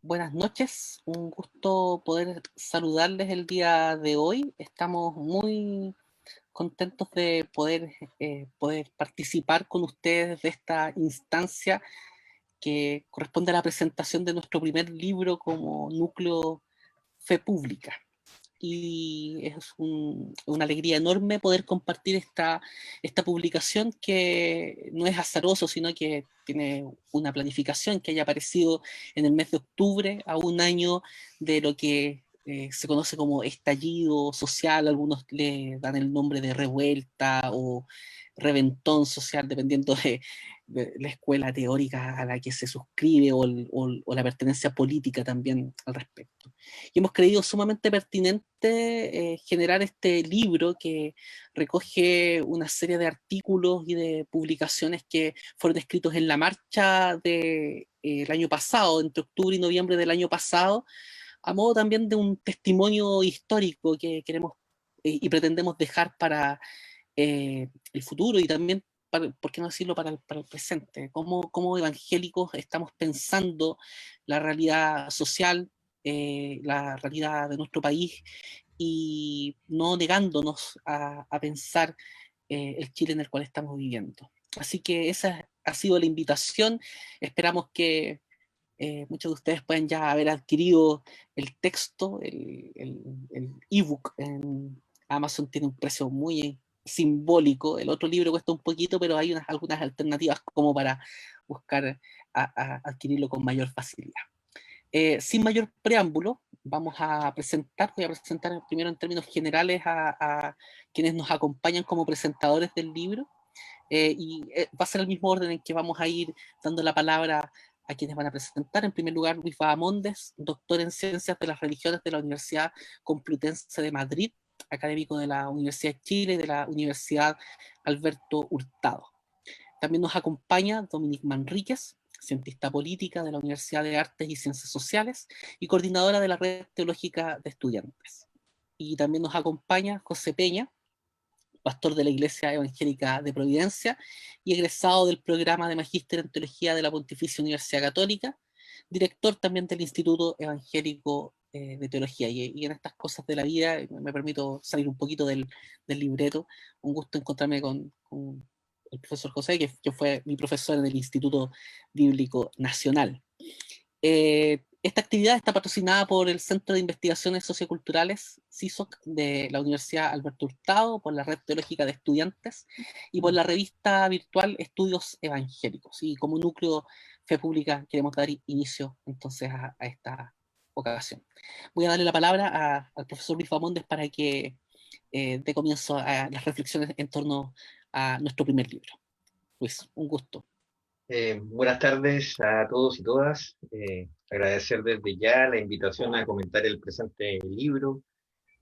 Buenas noches, un gusto poder saludarles el día de hoy. Estamos muy contentos de poder participar con ustedes de esta instancia que corresponde a la presentación de nuestro primer libro como núcleo Fe Pública. Y es una alegría enorme poder compartir esta publicación que no es azaroso, sino que tiene una planificación que haya aparecido en el mes de octubre, a un año de lo que se conoce como estallido social. Algunos le dan el nombre de revuelta o reventón social, dependiendo de la escuela teórica a la que se suscribe o la pertenencia política también al respecto. Y hemos creído sumamente pertinente generar este libro que recoge una serie de artículos y de publicaciones que fueron escritos en la marcha del año pasado, entre octubre y noviembre del año pasado, a modo también de un testimonio histórico que queremos y pretendemos dejar para el futuro y también, ¿por qué no decirlo?, para el presente. Cómo evangélicos estamos pensando la realidad social, la realidad de nuestro país, y no negándonos a pensar el Chile en el cual estamos viviendo. Así que esa ha sido la invitación. Esperamos que muchos de ustedes puedan ya haber adquirido el texto, el ebook en Amazon. Tiene un precio muy simbólico. El otro libro cuesta un poquito, pero hay algunas alternativas como para buscar adquirirlo con mayor facilidad. Sin mayor preámbulo, voy a presentar primero en términos generales a quienes nos acompañan como presentadores del libro, va a ser el mismo orden en que vamos a ir dando la palabra a quienes van a presentar. En primer lugar, Luis Bahamondes, doctor en Ciencias de las Religiones de la Universidad Complutense de Madrid, académico de la Universidad de Chile y de la Universidad Alberto Hurtado. También nos acompaña Dominique Manríquez, cientista política de la Universidad de Artes y Ciencias Sociales y coordinadora de la Red Teológica de Estudiantes. Y también nos acompaña José Peña, pastor de la Iglesia Evangélica de Providencia y egresado del programa de Magíster en Teología de la Pontificia Universidad Católica, director también del Instituto Evangélico de Teología. Y en estas cosas de la vida me permito salir un poquito del libreto. Un gusto encontrarme con el profesor José, que fue mi profesor en el Instituto Bíblico Nacional. Esta actividad está patrocinada por el Centro de Investigaciones Socioculturales, CISOC, de la Universidad Alberto Hurtado, por la Red Teológica de Estudiantes y por la revista virtual Estudios Evangélicos. Y como núcleo Fe Pública queremos dar inicio entonces a esta ocasión. Voy a darle la palabra al profesor Luis Famondes para que dé comienzo a las reflexiones en torno a nuestro primer libro. Luis, un gusto. Buenas tardes a todos y todas. Agradecer desde ya la invitación a comentar el presente libro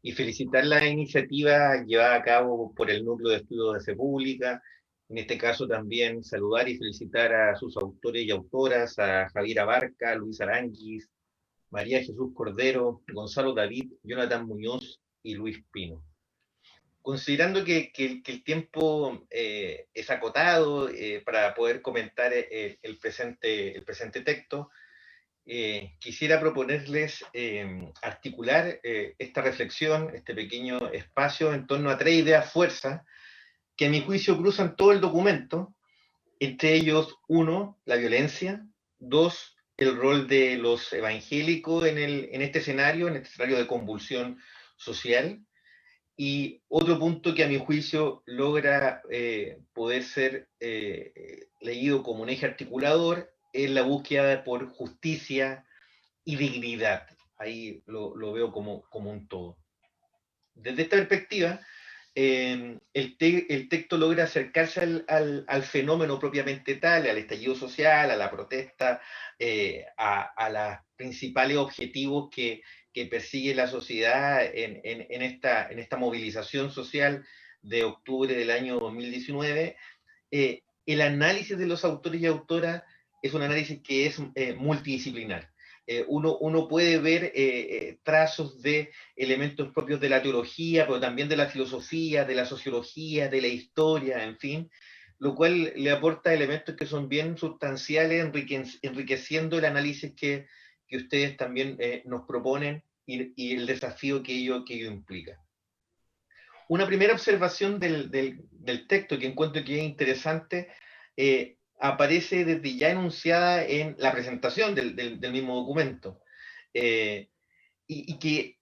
y felicitar la iniciativa llevada a cabo por el Núcleo de Estudios de Fe Pública. En este caso también saludar y felicitar a sus autores y autoras, a Javier Abarca, Luis Aranguis, María Jesús Cordero, Gonzalo David, Jonathan Muñoz y Luis Pino. Considerando que el tiempo es acotado para poder comentar el presente texto, quisiera proponerles articular esta reflexión, este pequeño espacio en torno a tres ideas fuerza que a mi juicio cruzan todo el documento, entre ellos, uno, la violencia; dos, el rol de los evangélicos en este escenario de convulsión social; y otro punto que a mi juicio logra poder ser leído como un eje articulador es la búsqueda por justicia y dignidad. Ahí lo veo como un todo. Desde esta perspectiva, el texto logra acercarse al fenómeno propiamente tal, al estallido social, a la protesta, a los principales objetivos que persigue la sociedad en esta movilización social de octubre del año 2019. El análisis de los autores y autoras es un análisis que es multidisciplinar. Uno puede ver trazos de elementos propios de la teología, pero también de la filosofía, de la sociología, de la historia, en fin, lo cual le aporta elementos que son bien sustanciales, enriqueciendo el análisis que que ustedes también nos proponen y el desafío que ello implica. Una primera observación del texto que encuentro que es interesante aparece desde ya enunciada en la presentación del mismo documento y que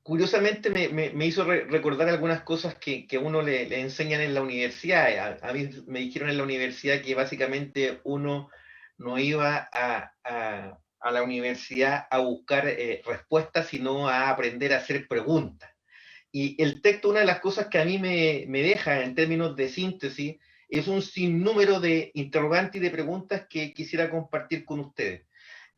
curiosamente me hizo recordar algunas cosas que a uno le enseñan en la universidad. A mí me dijeron en la universidad que básicamente uno no iba a la universidad a buscar respuestas, sino a aprender a hacer preguntas. Y el texto, una de las cosas que a mí me deja en términos de síntesis, es un sinnúmero de interrogantes y de preguntas que quisiera compartir con ustedes.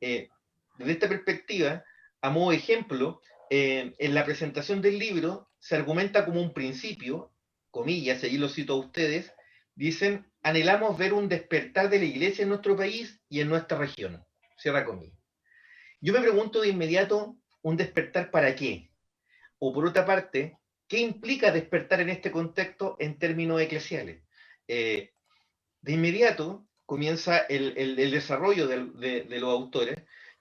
Desde esta perspectiva, a modo de ejemplo, en la presentación del libro se argumenta como un principio, comillas, y allí lo cito a ustedes, dicen, anhelamos ver un despertar de la iglesia en nuestro país y en nuestra región. Cierra comillas. Yo me pregunto de inmediato, ¿un despertar para qué? O por otra parte, ¿qué implica despertar en este contexto en términos eclesiales? Eh, de inmediato comienza el desarrollo de los autores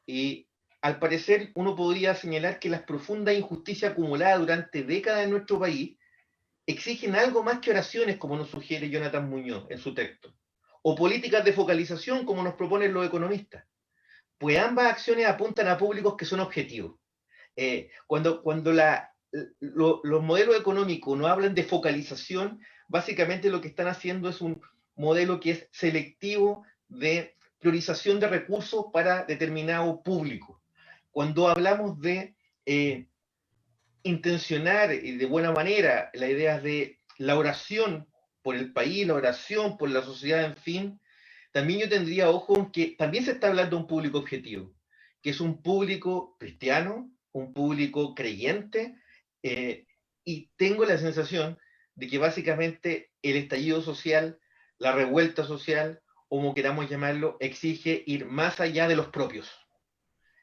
y al parecer uno podría señalar que las profundas injusticias acumuladas durante décadas en nuestro país exigen algo más que oraciones, como nos sugiere Jonathan Muñoz en su texto, o políticas de focalización, como nos proponen los economistas, pues ambas acciones apuntan a públicos que son objetivos. Cuando los modelos económicos no hablan de focalización, básicamente lo que están haciendo es un modelo que es selectivo de priorización de recursos para determinado público. Cuando hablamos de intencionar y de buena manera la idea de la oración por el país, la oración por la sociedad, en fin, también yo tendría ojo en que también se está hablando de un público objetivo, que es un público cristiano, un público creyente, eh, y tengo la sensación de que básicamente el estallido social, la revuelta social, como queramos llamarlo, exige ir más allá de los propios.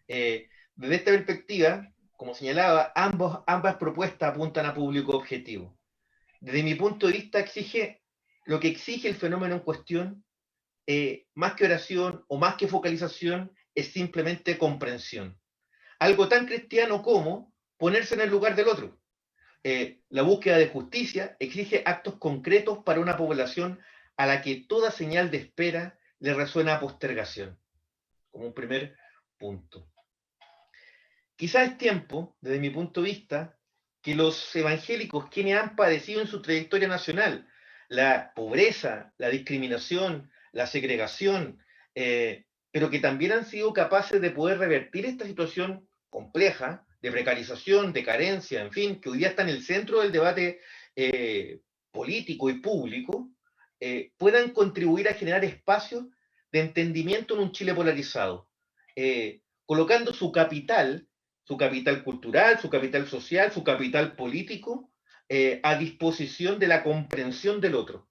Desde esta perspectiva, como señalaba, ambas propuestas apuntan a público objetivo. Desde mi punto de vista, lo que exige el fenómeno en cuestión, más que oración o más que focalización, es simplemente comprensión. Algo tan cristiano como ponerse en el lugar del otro. La búsqueda de justicia exige actos concretos para una población a la que toda señal de espera le resuena a postergación, como un primer punto. Quizás es tiempo, desde mi punto de vista, que los evangélicos, quienes han padecido en su trayectoria nacional la pobreza, la discriminación, la segregación, pero que también han sido capaces de poder revertir esta situación compleja de precarización, de carencia, en fin, que hoy día está en el centro del debate político y público, puedan contribuir a generar espacios de entendimiento en un Chile polarizado, colocando su capital cultural, su capital social, su capital político, a disposición de la comprensión del otro.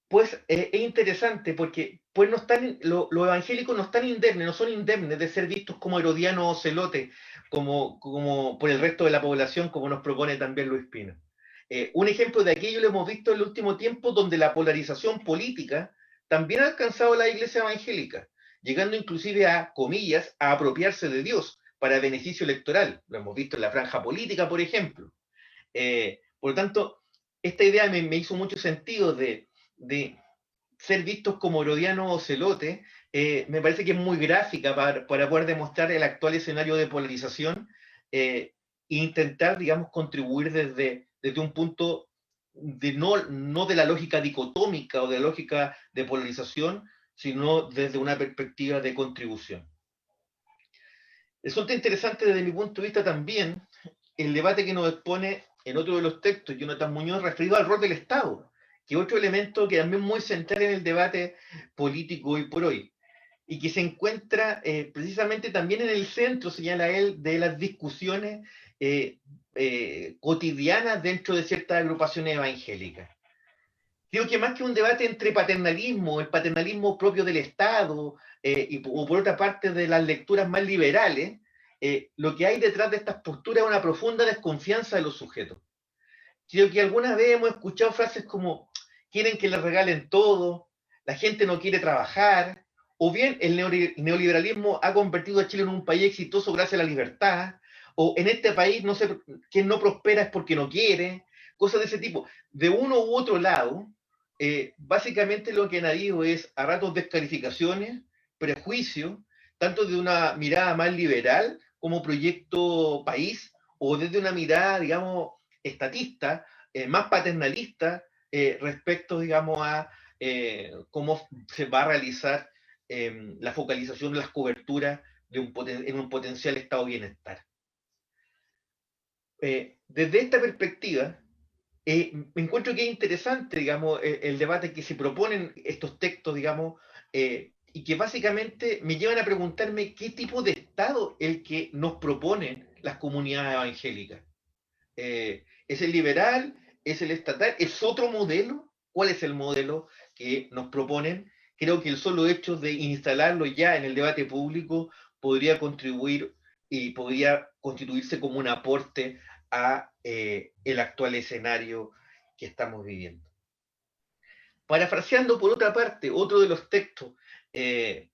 Pues es interesante porque pues no están, los evangélicos no están indemnes, no son indemnes de ser vistos como herodianos o celotes, como por el resto de la población, como nos propone también Luis Pino. Un ejemplo de aquello lo hemos visto en el último tiempo, donde la polarización política también ha alcanzado la iglesia evangélica, llegando inclusive a, comillas, a apropiarse de Dios para beneficio electoral. Lo hemos visto en la franja política, por ejemplo. Por lo tanto, esta idea me hizo mucho sentido de ser vistos como herodianos o celotes, me parece que es muy gráfica para poder demostrar el actual escenario de polarización e intentar, digamos, contribuir desde un punto de no de la lógica dicotómica o de la lógica de polarización, sino desde una perspectiva de contribución. Resulta interesante desde mi punto de vista también el debate que nos expone en otro de los textos, Jonathan Muñoz, referido al rol del Estado, que es otro elemento que también es muy central en el debate político hoy por hoy, y que se encuentra precisamente también en el centro, señala él, de las discusiones cotidianas dentro de ciertas agrupaciones evangélicas. Creo que más que un debate entre paternalismo, el paternalismo propio del Estado, o por otra parte de las lecturas más liberales, lo que hay detrás de estas posturas es una profunda desconfianza de los sujetos. Creo que alguna vez hemos escuchado frases como quieren que les regalen todo, la gente no quiere trabajar, o bien el neoliberalismo ha convertido a Chile en un país exitoso gracias a la libertad, o en este país no sé, quien no prospera es porque no quiere, cosas de ese tipo. De uno u otro lado, básicamente lo que han habido es a ratos descalificaciones, prejuicios, tanto de una mirada más liberal como proyecto país, o desde una mirada, digamos, estatista, más paternalista, respecto, digamos, a cómo se va a realizar la focalización de las coberturas en un potencial estado de bienestar. Desde esta perspectiva, me encuentro que es interesante, digamos, el debate que se proponen estos textos, digamos, y que básicamente me llevan a preguntarme qué tipo de Estado el que nos proponen las comunidades evangélicas. ¿Es el liberal? ¿Es el estatal? ¿Es otro modelo? ¿Cuál es el modelo que nos proponen? Creo que el solo hecho de instalarlo ya en el debate público podría contribuir y podría constituirse como un aporte a el actual escenario que estamos viviendo. Parafraseando por otra parte otro de los textos que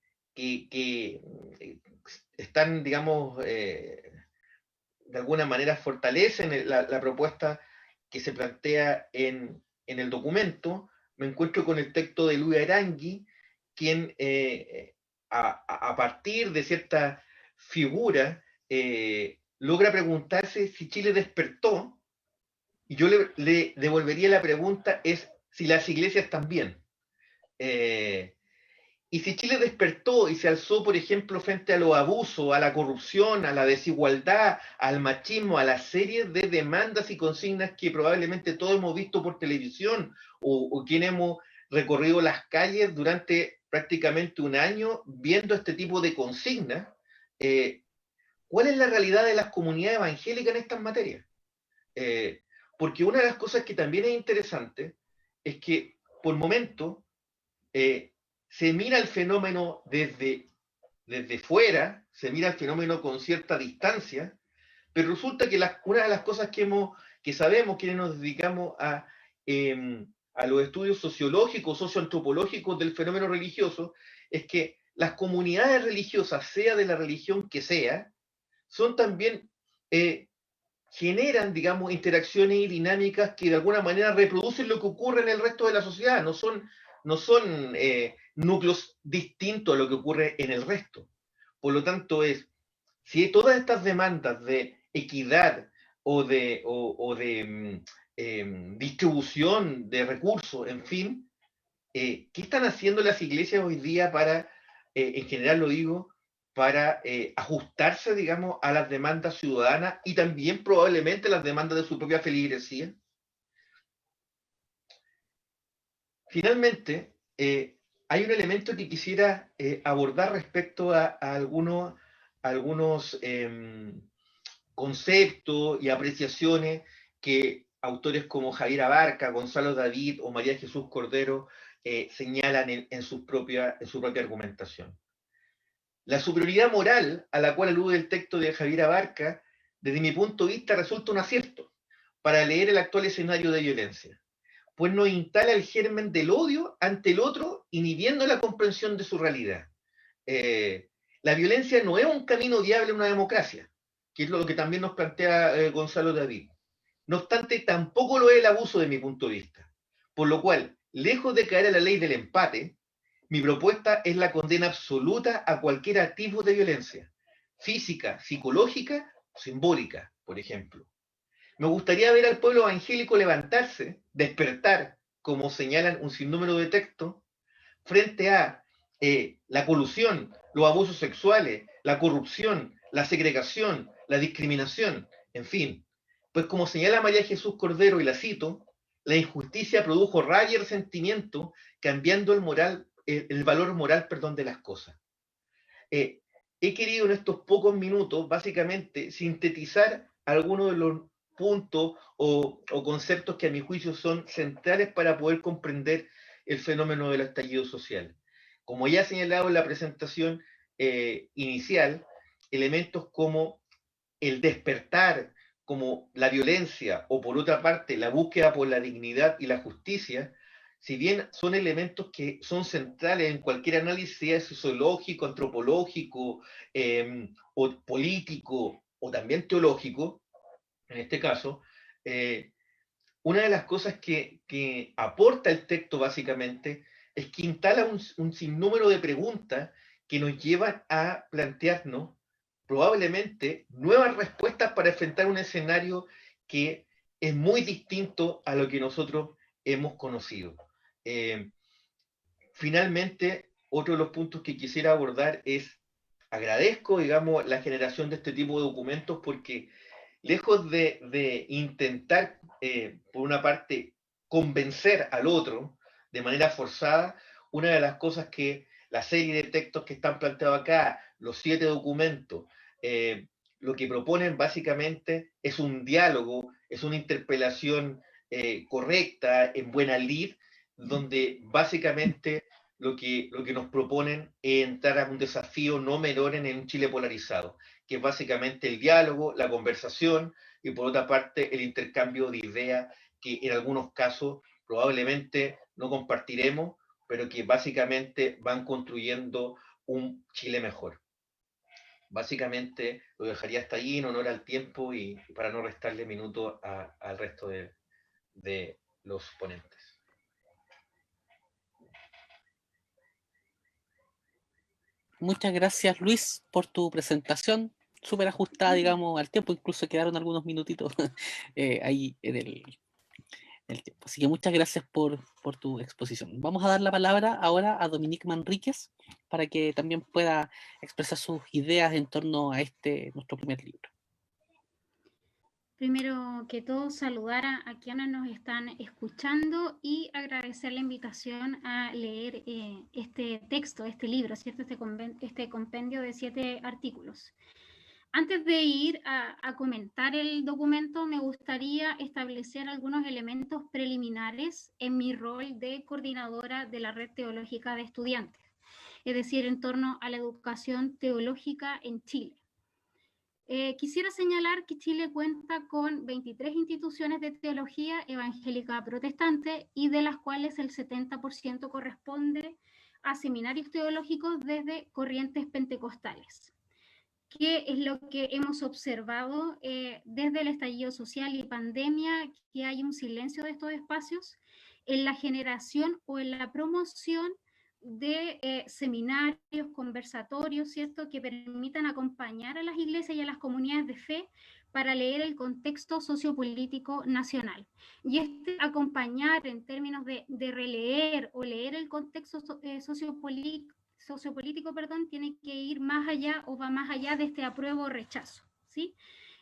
están, digamos, de alguna manera fortalecen la propuesta que se plantea en el documento, me encuentro con el texto de Luis Arangui, quien a partir de cierta figura logra preguntarse si Chile despertó, y yo le devolvería la pregunta es si las iglesias también. Eh, y si Chile despertó y se alzó, por ejemplo, frente a los abusos, a la corrupción, a la desigualdad, al machismo, a la serie de demandas y consignas que probablemente todos hemos visto por televisión o quienes hemos recorrido las calles durante prácticamente un año viendo este tipo de consignas, ¿cuál es la realidad de las comunidades evangélicas en estas materias? Eh, Porque una de las cosas que también es interesante es que por momento eh, se mira el fenómeno desde fuera, se mira el fenómeno con cierta distancia, pero resulta que una de las cosas que sabemos, quienes nos dedicamos a los estudios sociológicos, socioantropológicos del fenómeno religioso, es que las comunidades religiosas, sea de la religión que sea, son también, generan, digamos, interacciones y dinámicas que de alguna manera reproducen lo que ocurre en el resto de la sociedad, no son núcleos distintos a lo que ocurre en el resto. Por lo tanto, si todas estas demandas de equidad o de distribución de recursos, en fin, ¿qué están haciendo las iglesias hoy día para, en general lo digo, para ajustarse, digamos, a las demandas ciudadanas y también probablemente las demandas de su propia feligresía? Finalmente, hay un elemento que quisiera abordar respecto a algunos conceptos y apreciaciones que autores como Javier Abarca, Gonzalo David o María Jesús Cordero señalan en su propia argumentación. La superioridad moral a la cual alude el texto de Javier Abarca, desde mi punto de vista, resulta un acierto para leer el actual escenario de violencia, pues nos instala el germen del odio ante el otro, inhibiendo la comprensión de su realidad. La violencia no es un camino viable en una democracia, que es lo que también nos plantea Gonzalo David. No obstante, tampoco lo es el abuso de mi punto de vista. Por lo cual, lejos de caer a la ley del empate, mi propuesta es la condena absoluta a cualquier tipo de violencia, física, psicológica o simbólica, por ejemplo. Me gustaría ver al pueblo evangélico levantarse, despertar, como señalan un sinnúmero de textos, frente a la colusión, los abusos sexuales, la corrupción, la segregación, la discriminación, en fin. Pues como señala María Jesús Cordero, y la cito, la injusticia produjo rabia y resentimiento, cambiando el valor moral, perdón, de las cosas. Eh, He querido en estos pocos minutos, básicamente, sintetizar algunos de los puntos o conceptos que a mi juicio son centrales para poder comprender el fenómeno del estallido social. Como ya he señalado en la presentación inicial, elementos como el despertar, como la violencia o por otra parte la búsqueda por la dignidad y la justicia, si bien son elementos que son centrales en cualquier análisis, sea sociológico, antropológico, o político, o también teológico, en este caso, una de las cosas que aporta el texto básicamente es que instala un sinnúmero de preguntas que nos llevan a plantearnos probablemente nuevas respuestas para enfrentar un escenario que es muy distinto a lo que nosotros hemos conocido. Eh, Finalmente, otro de los puntos que quisiera abordar es, agradezco, digamos, la generación de este tipo de documentos porque lejos de intentar, por una parte, convencer al otro de manera forzada, una de las cosas que la serie de textos que están planteados acá, los 7 documentos, lo que proponen básicamente es un diálogo, es una interpelación correcta, en buena lid, donde básicamente lo que nos proponen es entrar a un desafío no menor en un Chile polarizado, que es básicamente el diálogo, la conversación y por otra parte el intercambio de ideas que en algunos casos probablemente no compartiremos, pero que básicamente van construyendo un Chile mejor. Básicamente lo dejaría hasta ahí en honor al tiempo y para no restarle minutos al resto de los ponentes. Muchas gracias, Luis, por tu presentación, súper ajustada, digamos, al tiempo, incluso quedaron algunos minutitos ahí en el tiempo. Así que muchas gracias por tu exposición. Vamos a dar la palabra ahora a Dominique Manríquez para que también pueda expresar sus ideas en torno a nuestro primer libro. Primero que todo, saludar a quienes nos están escuchando y agradecer la invitación a leer este texto, este libro, ¿cierto? Este compendio de 7 artículos. Antes de ir a comentar el documento, me gustaría establecer algunos elementos preliminares en mi rol de coordinadora de la Red Teológica de Estudiantes, es decir, en torno a la educación teológica en Chile. Quisiera señalar que Chile cuenta con 23 instituciones de teología evangélica protestante y de las cuales el 70% corresponde a seminarios teológicos desde corrientes pentecostales. ¿Qué es lo que hemos observado desde el estallido social y pandemia? Que hay un silencio de estos espacios en la generación o en la promoción de seminarios, conversatorios, ¿cierto?, que permitan acompañar a las iglesias y a las comunidades de fe para leer el contexto sociopolítico nacional. Y este acompañar en términos de releer o leer el contexto sociopolítico, tiene que ir más allá o va más allá de este apruebo o rechazo, ¿sí?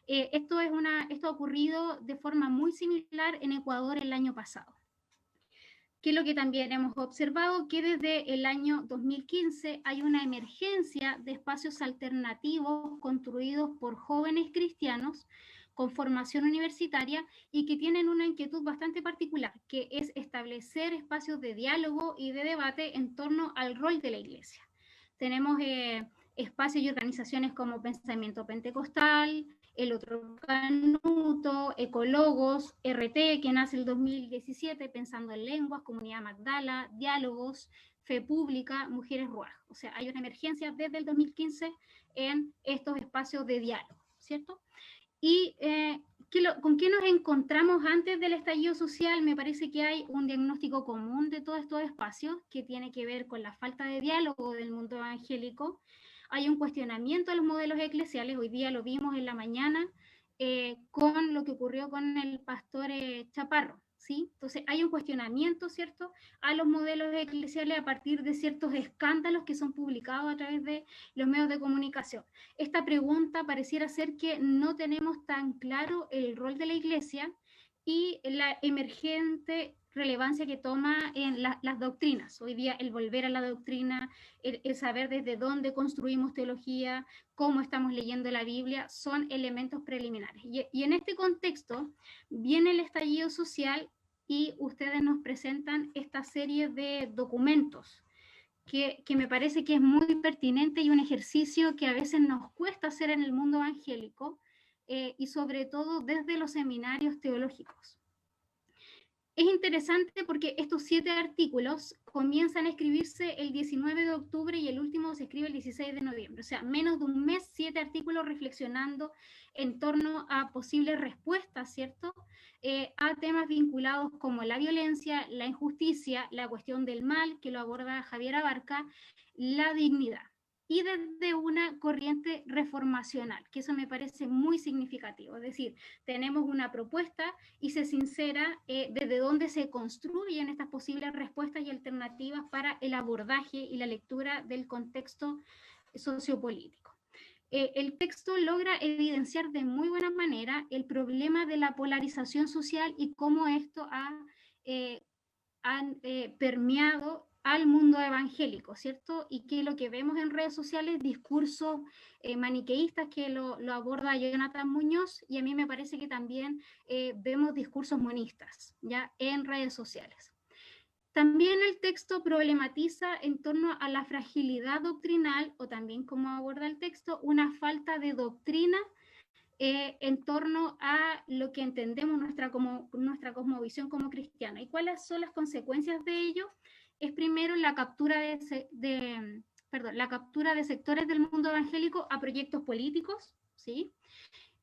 Esto ha ocurrido de forma muy similar en Ecuador el año pasado. Que es lo que también hemos observado, que desde el año 2015 hay una emergencia de espacios alternativos construidos por jóvenes cristianos con formación universitaria y que tienen una inquietud bastante particular, que es establecer espacios de diálogo y de debate en torno al rol de la iglesia. Tenemos espacios y organizaciones como Pensamiento Pentecostal, El Otro Canuto, Ecologos, RT, que nace el 2017, Pensando en Lenguas, Comunidad Magdala, Diálogos, Fe Pública, Mujeres Ruaj. O sea, hay una emergencia desde el 2015 en estos espacios de diálogo, ¿cierto? Y ¿con qué nos encontramos antes del estallido social? Me parece que hay un diagnóstico común de todos estos espacios que tiene que ver con la falta de diálogo del mundo evangélico. Hay un cuestionamiento a los modelos eclesiales, hoy día lo vimos en la mañana con lo que ocurrió con el pastor Chaparro, ¿sí? Entonces hay un cuestionamiento, ¿cierto?, a los modelos eclesiales a partir de ciertos escándalos que son publicados a través de los medios de comunicación. Esta pregunta pareciera ser que no tenemos tan claro el rol de la iglesia y la emergente relevancia que toma en las doctrinas. Hoy día el volver a la doctrina, el saber desde dónde construimos teología, cómo estamos leyendo la Biblia, son elementos preliminares. Y en este contexto viene el estallido social y ustedes nos presentan esta serie de documentos que me parece que es muy pertinente y un ejercicio que a veces nos cuesta hacer en el mundo evangélico y sobre todo desde los seminarios teológicos. Es interesante porque estos 7 artículos comienzan a escribirse el 19 de octubre y el último se escribe el 16 de noviembre. O sea, menos de un mes, 7 artículos reflexionando en torno a posibles respuestas, ¿cierto? A temas vinculados como la violencia, la injusticia, la cuestión del mal, que lo aborda Javier Abarca, la dignidad. Y desde una corriente reformacional, que eso me parece muy significativo. Es decir, tenemos una propuesta y se sincera desde dónde se construyen estas posibles respuestas y alternativas para el abordaje y la lectura del contexto sociopolítico. El texto logra evidenciar de muy buena manera el problema de la polarización social y cómo esto ha permeado al mundo evangélico, ¿cierto? Y que lo que vemos en redes sociales, discursos maniqueístas que lo aborda Jonathan Muñoz, y a mí me parece que también vemos discursos monistas, ¿ya? En redes sociales. También el texto problematiza en torno a la fragilidad doctrinal, o también como aborda el texto, una falta de doctrina en torno a lo que entendemos nuestra cosmovisión como cristiana. ¿Y cuáles son las consecuencias de ello? Es primero la captura la captura de sectores del mundo evangélico a proyectos políticos, ¿sí?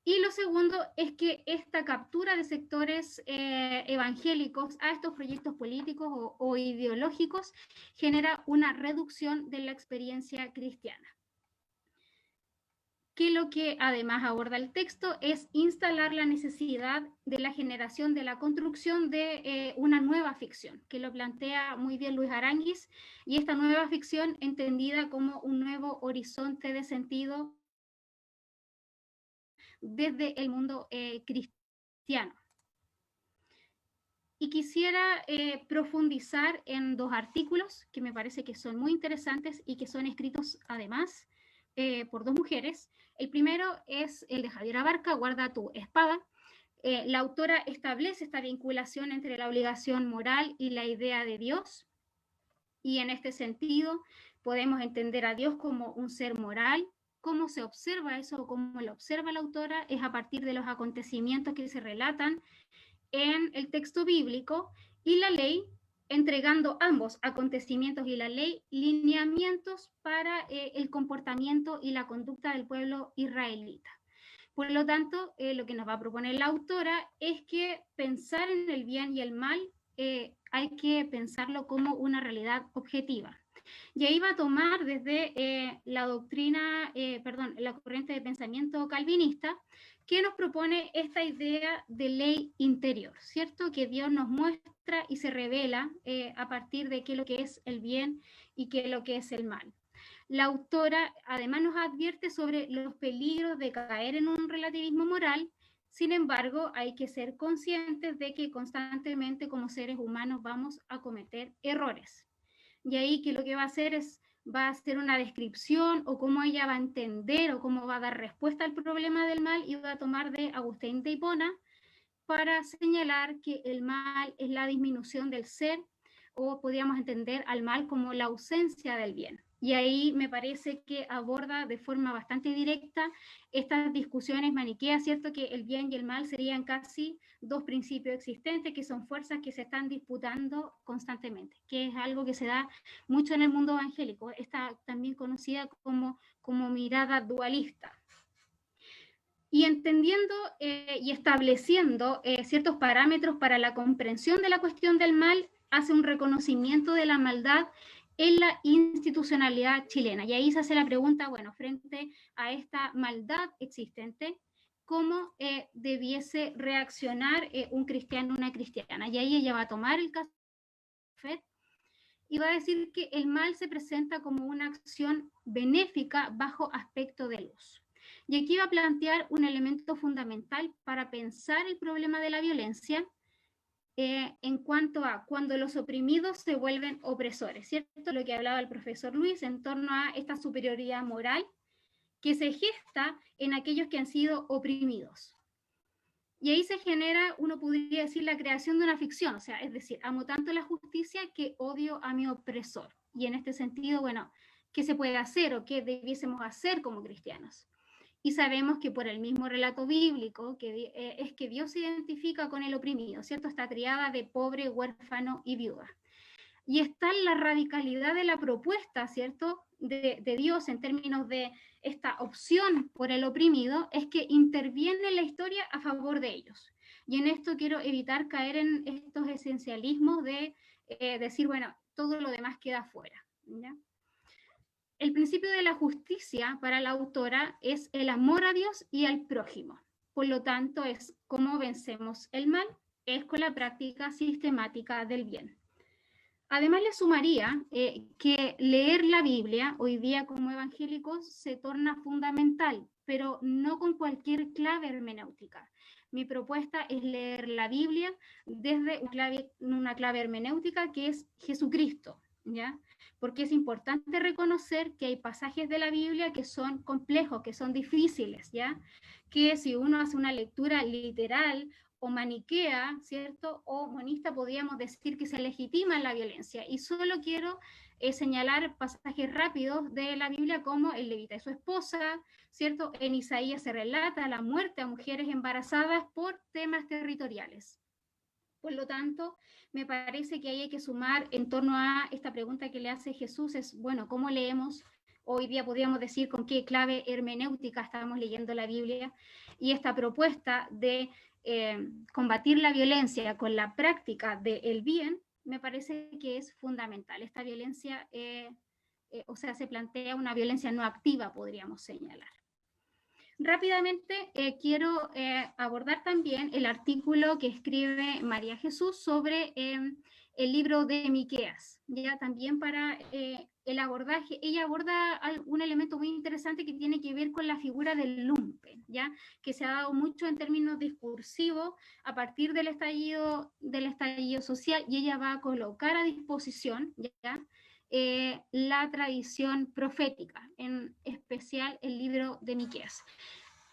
Y lo segundo es que esta captura de sectores evangélicos a estos proyectos políticos o ideológicos genera una reducción de la experiencia cristiana. Que lo que además aborda el texto es instalar la necesidad de la generación, de la construcción de una nueva ficción, que lo plantea muy bien Luis Aranguis, y esta nueva ficción entendida como un nuevo horizonte de sentido desde el mundo cristiano. Y quisiera profundizar en 2 artículos que me parece que son muy interesantes y que son escritos además por 2 mujeres. El primero es el de Javier Abarca, Guarda tu espada. La autora establece esta vinculación entre la obligación moral y la idea de Dios, y en este sentido podemos entender a Dios como un ser moral. ¿Cómo se observa eso? ¿Cómo lo observa la autora? Es a partir de los acontecimientos que se relatan en el texto bíblico y la ley, entregando ambos acontecimientos y la ley lineamientos para el comportamiento y la conducta del pueblo israelita. Por lo tanto, lo que nos va a proponer la autora es que pensar en el bien y el mal hay que pensarlo como una realidad objetiva. Y ahí va a tomar desde la la corriente de pensamiento calvinista, que nos propone esta idea de ley interior, ¿cierto? Que Dios nos muestra y se revela a partir de qué es lo que es el bien y qué es lo que es el mal. La autora además nos advierte sobre los peligros de caer en un relativismo moral. Sin embargo, hay que ser conscientes de que constantemente como seres humanos vamos a cometer errores. Y ahí que lo que va a hacer es, va a hacer una descripción o cómo ella va a entender o cómo va a dar respuesta al problema del mal, y va a tomar de Agustín de Hipona para señalar que el mal es la disminución del ser, o podríamos entender al mal como la ausencia del bien. Y ahí me parece que aborda de forma bastante directa estas discusiones maniqueas, ¿cierto? Que el bien y el mal serían casi 2 principios existentes, que son fuerzas que se están disputando constantemente, que es algo que se da mucho en el mundo evangélico, está también conocida como mirada dualista. Y entendiendo y estableciendo ciertos parámetros para la comprensión de la cuestión del mal, hace un reconocimiento de la maldad en la institucionalidad chilena. Y ahí se hace la pregunta, bueno, frente a esta maldad existente, ¿cómo debiese reaccionar un cristiano o una cristiana? Y ahí ella va a tomar el caso de Fed y va a decir que el mal se presenta como una acción benéfica bajo aspecto de luz. Y aquí va a plantear un elemento fundamental para pensar el problema de la violencia en cuanto a cuando los oprimidos se vuelven opresores, ¿cierto? Lo que hablaba el profesor Luis en torno a esta superioridad moral que se gesta en aquellos que han sido oprimidos. Y ahí se genera, uno podría decir, la creación de una ficción, o sea, es decir, amo tanto la justicia que odio a mi opresor. Y en este sentido, bueno, ¿qué se puede hacer o qué debiésemos hacer como cristianos? Y sabemos que por el mismo relato bíblico es que Dios se identifica con el oprimido, ¿cierto? Esta triada de pobre, huérfano y viuda. Y está la radicalidad de la propuesta, ¿cierto? De Dios en términos de esta opción por el oprimido, es que interviene en la historia a favor de ellos. Y en esto quiero evitar caer en estos esencialismos de decir, bueno, todo lo demás queda fuera, ¿ya? El principio de la justicia para la autora es el amor a Dios y al prójimo. Por lo tanto, es cómo vencemos el mal, es con la práctica sistemática del bien. Además, le sumaría que leer la Biblia hoy día como evangélicos se torna fundamental, pero no con cualquier clave hermenéutica. Mi propuesta es leer la Biblia desde una clave hermenéutica que es Jesucristo, ¿ya? Porque es importante reconocer que hay pasajes de la Biblia que son complejos, que son difíciles, ¿ya? Que si uno hace una lectura literal o maniquea, ¿cierto? O monista, podríamos decir que se legitima la violencia. Y solo quiero señalar pasajes rápidos de la Biblia como el levita y su esposa, ¿cierto? En Isaías se relata la muerte a mujeres embarazadas por temas territoriales. Por lo tanto, me parece que ahí hay que sumar en torno a esta pregunta que le hace Jesús, es, bueno, ¿cómo leemos? Hoy día podríamos decir con qué clave hermenéutica estamos leyendo la Biblia, y esta propuesta de combatir la violencia con la práctica del bien, me parece que es fundamental. Esta violencia, o sea, se plantea una violencia no activa, podríamos señalar. Rápidamente quiero abordar también el artículo que escribe María Jesús sobre el libro de Miqueas, ya también para el abordaje. Ella aborda un elemento muy interesante que tiene que ver con la figura del lumpen, ya que se ha dado mucho en términos discursivos a partir del estallido social, y ella va a colocar a disposición, ya, la tradición profética, en especial el libro de Miqueas.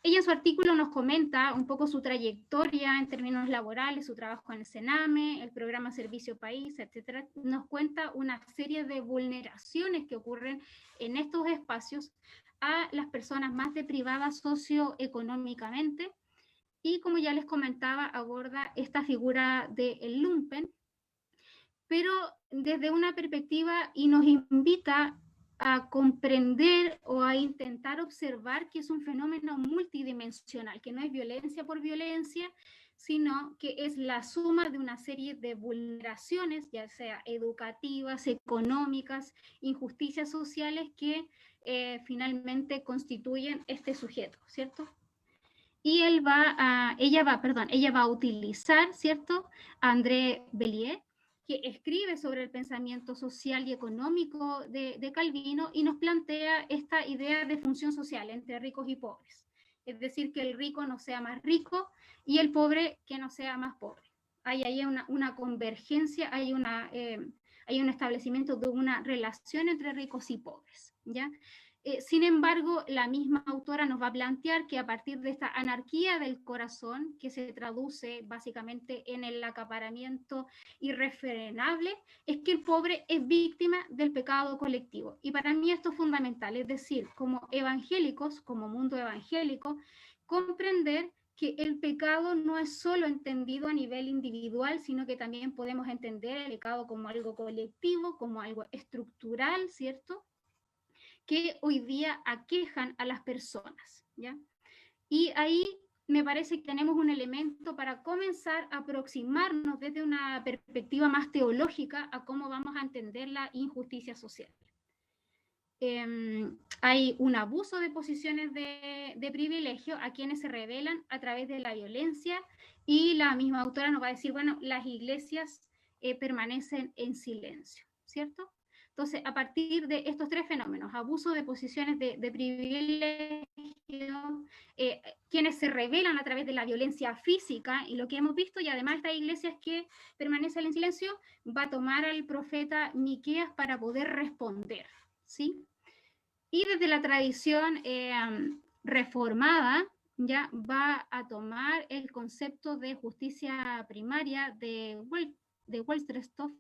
Ella en su artículo nos comenta un poco su trayectoria en términos laborales, su trabajo en el Sename, el programa Servicio País, etcétera. Nos cuenta una serie de vulneraciones que ocurren en estos espacios a las personas más deprivadas socioeconómicamente, y como ya les comentaba, aborda esta figura del lumpen, pero desde una perspectiva, y nos invita a comprender o a intentar observar que es un fenómeno multidimensional, que no es violencia por violencia, sino que es la suma de una serie de vulneraciones, ya sea educativas, económicas, injusticias sociales, que finalmente constituyen este sujeto, ¿cierto? Y ella va a utilizar, ¿cierto?, a André Bellier, que escribe sobre el pensamiento social y económico de Calvino, y nos plantea esta idea de función social entre ricos y pobres. Es decir, que el rico no sea más rico y el pobre que no sea más pobre. Hay ahí una convergencia, hay un establecimiento de una relación entre ricos y pobres, ¿ya? Sin embargo, la misma autora nos va a plantear que a partir de esta anarquía del corazón, que se traduce básicamente en el acaparamiento irrefrenable, es que el pobre es víctima del pecado colectivo. Y para mí esto es fundamental, es decir, como evangélicos, como mundo evangélico, comprender que el pecado no es solo entendido a nivel individual, sino que también podemos entender el pecado como algo colectivo, como algo estructural, ¿cierto?, que hoy día aquejan a las personas, ¿ya? Y ahí me parece que tenemos un elemento para comenzar a aproximarnos desde una perspectiva más teológica a cómo vamos a entender la injusticia social. Hay un abuso de posiciones de privilegio a quienes se rebelan a través de la violencia, y la misma autora nos va a decir, bueno, las iglesias permanecen en silencio, ¿cierto? Entonces, a partir de estos tres fenómenos, abuso de posiciones de privilegio, quienes se rebelan a través de la violencia física, y lo que hemos visto, y además estas iglesias que permanecen en silencio, va a tomar al profeta Miqueas para poder responder, ¿sí? Y desde la tradición reformada, ya va a tomar el concepto de justicia primaria de Wohlstorff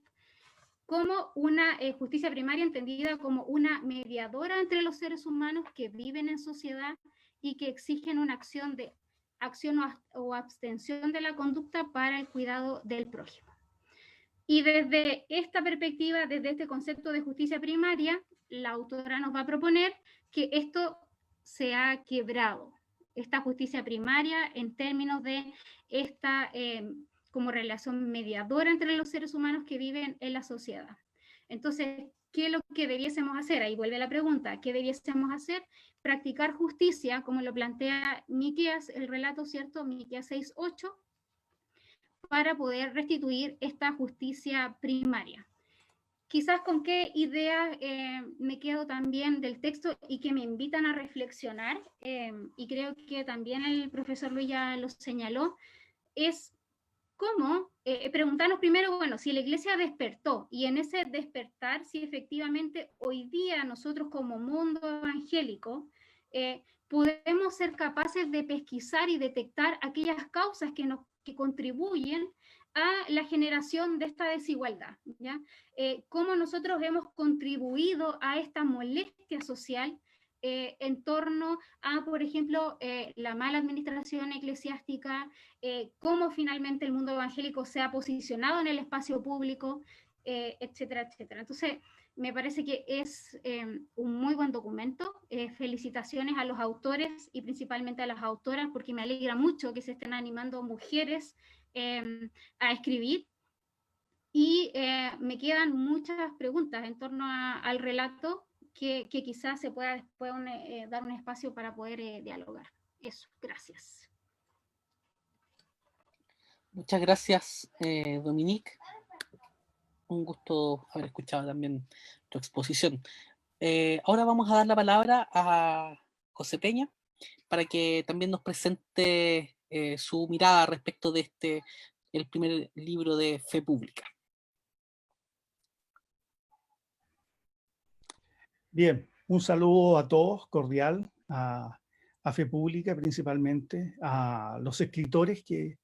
como una justicia primaria entendida como una mediadora entre los seres humanos que viven en sociedad y que exigen una acción o abstención de la conducta para el cuidado del prójimo. Y desde esta perspectiva, desde este concepto de justicia primaria, la autora nos va a proponer que esto se ha quebrado, esta justicia primaria en términos de esta como relación mediadora entre los seres humanos que viven en la sociedad. Entonces, ¿qué es lo que debiésemos hacer? Ahí vuelve la pregunta, ¿qué debiésemos hacer? Practicar justicia, como lo plantea Miqueas, el relato, ¿cierto? Miqueas 6:8, para poder restituir esta justicia primaria. Quizás con qué ideas me quedo también del texto y que me invitan a reflexionar, y creo que también el profesor Luis ya lo señaló, es cómo preguntarnos primero, bueno, si la Iglesia despertó, y en ese despertar, si efectivamente hoy día nosotros como mundo evangélico podemos ser capaces de pesquisar y detectar aquellas causas que contribuyen a la generación de esta desigualdad, ¿ya? Cómo nosotros hemos contribuido a esta molestia social en torno a, por ejemplo, la mala administración eclesiástica, cómo finalmente el mundo evangélico se ha posicionado en el espacio público, etcétera, etcétera. Entonces, me parece que es un muy buen documento. Felicitaciones a los autores y principalmente a las autoras, porque me alegra mucho que se estén animando mujeres a escribir. Y me quedan muchas preguntas en torno al relato que quizás se pueda después dar un espacio para poder dialogar. Eso, gracias. Muchas gracias, Dominique. Un gusto haber escuchado también tu exposición. Ahora vamos a dar la palabra a José Peña para que también nos presente su mirada respecto de el primer libro de Fe Pública. Bien, un saludo a todos, cordial, a Fe Pública principalmente, a los escritores que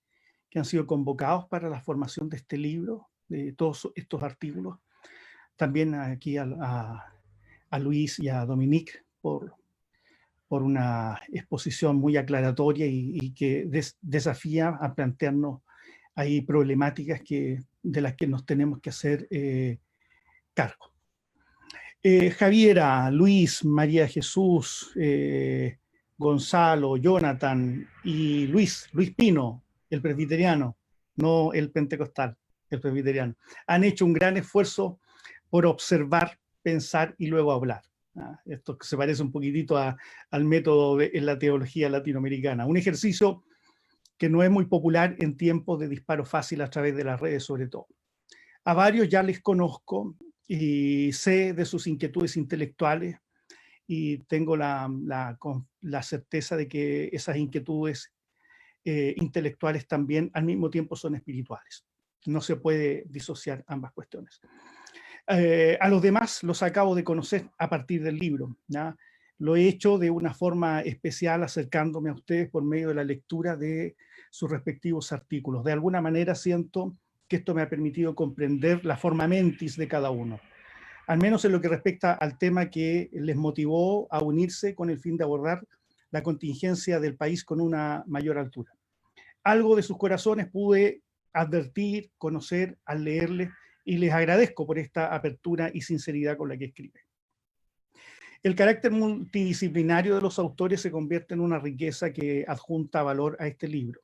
han sido convocados para la formación de este libro, de todos estos artículos. También aquí a Luis y a Dominique por una exposición muy aclaratoria y que desafía a plantearnos ahí problemáticas de las que nos tenemos que hacer cargo. Javiera, Luis, María Jesús, Gonzalo, Jonathan y Luis Pino, el presbiteriano, no el pentecostal, el presbiteriano, han hecho un gran esfuerzo por observar, pensar y luego hablar. Esto se parece un poquitito al método en la teología latinoamericana. Un ejercicio que no es muy popular en tiempos de disparo fácil a través de las redes sobre todo. A varios ya les conozco y sé de sus inquietudes intelectuales y tengo la certeza de que esas inquietudes intelectuales también al mismo tiempo son espirituales. No se puede disociar ambas cuestiones. A los demás los acabo de conocer a partir del libro, ¿ya? Lo he hecho de una forma especial acercándome a ustedes por medio de la lectura de sus respectivos artículos. De alguna manera siento que esto me ha permitido comprender la forma mentis de cada uno, al menos en lo que respecta al tema que les motivó a unirse con el fin de abordar la contingencia del país con una mayor altura. Algo de sus corazones pude advertir, conocer al leerles, y les agradezco por esta apertura y sinceridad con la que escriben. El carácter multidisciplinario de los autores se convierte en una riqueza que adjunta valor a este libro,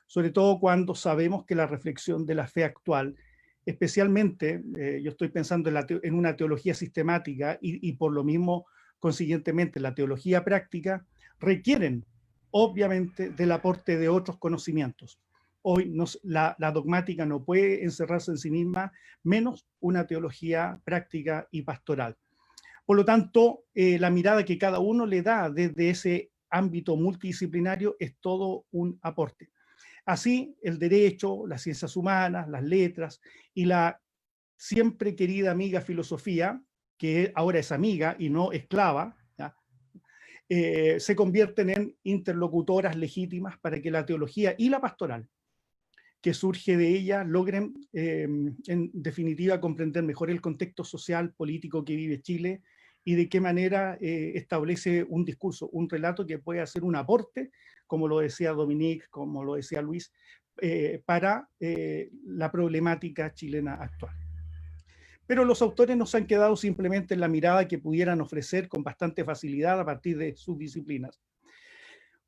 sobre todo cuando sabemos que la reflexión de la fe actual, especialmente, yo estoy pensando en una teología sistemática y por lo mismo, consiguientemente, la teología práctica, requieren, obviamente, del aporte de otros conocimientos. Hoy la dogmática no puede encerrarse en sí misma, menos una teología práctica y pastoral. Por lo tanto, la mirada que cada uno le da desde ese ámbito multidisciplinario es todo un aporte. Así, el derecho, las ciencias humanas, las letras y la siempre querida amiga filosofía, que ahora es amiga y no esclava, se convierten en interlocutoras legítimas para que la teología y la pastoral que surge de ella logren, en definitiva, comprender mejor el contexto social, político que vive Chile y de qué manera establece un discurso, un relato que puede hacer un aporte, como lo decía Dominique, como lo decía Luis, para la problemática chilena actual. Pero los autores no se han quedado simplemente en la mirada que pudieran ofrecer con bastante facilidad a partir de sus disciplinas.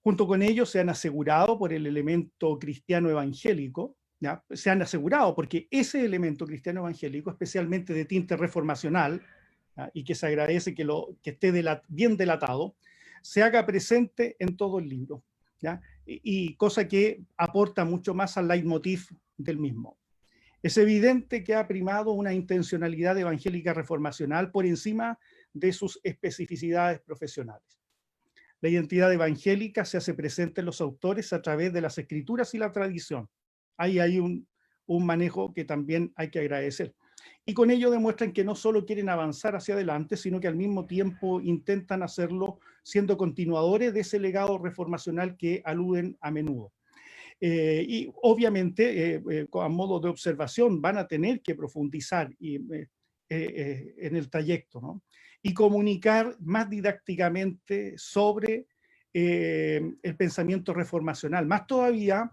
Junto con ellos se han asegurado por el elemento cristiano evangélico, ¿ya? Se han asegurado porque ese elemento cristiano evangélico, especialmente de tinte reformacional, ¿ya? Y que se agradece que esté bien delatado, se haga presente en todo el libro, ¿ya? Y cosa que aporta mucho más al leitmotiv del mismo. Es evidente que ha primado una intencionalidad evangélica reformacional por encima de sus especificidades profesionales. La identidad evangélica se hace presente en los autores a través de las escrituras y la tradición. Ahí hay un manejo que también hay que agradecer. Y con ello demuestran que no solo quieren avanzar hacia adelante, sino que al mismo tiempo intentan hacerlo siendo continuadores de ese legado reformacional que aluden a menudo. Y obviamente, a modo de observación, van a tener que profundizar en el trayecto, ¿no? Y comunicar más didácticamente sobre el pensamiento reformacional, más todavía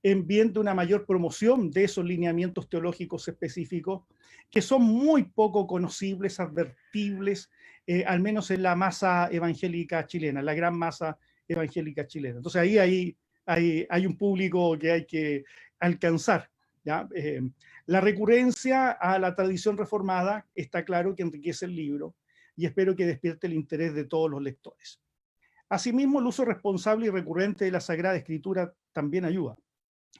en bien de una mayor promoción de esos lineamientos teológicos específicos que son muy poco conocibles, advertibles, al menos en la masa evangélica chilena, la gran masa evangélica chilena. Entonces ahí hay un público que hay que alcanzar, ¿ya? La recurrencia a la tradición reformada está claro que enriquece el libro y espero que despierte el interés de todos los lectores. Asimismo, el uso responsable y recurrente de la Sagrada Escritura también ayuda.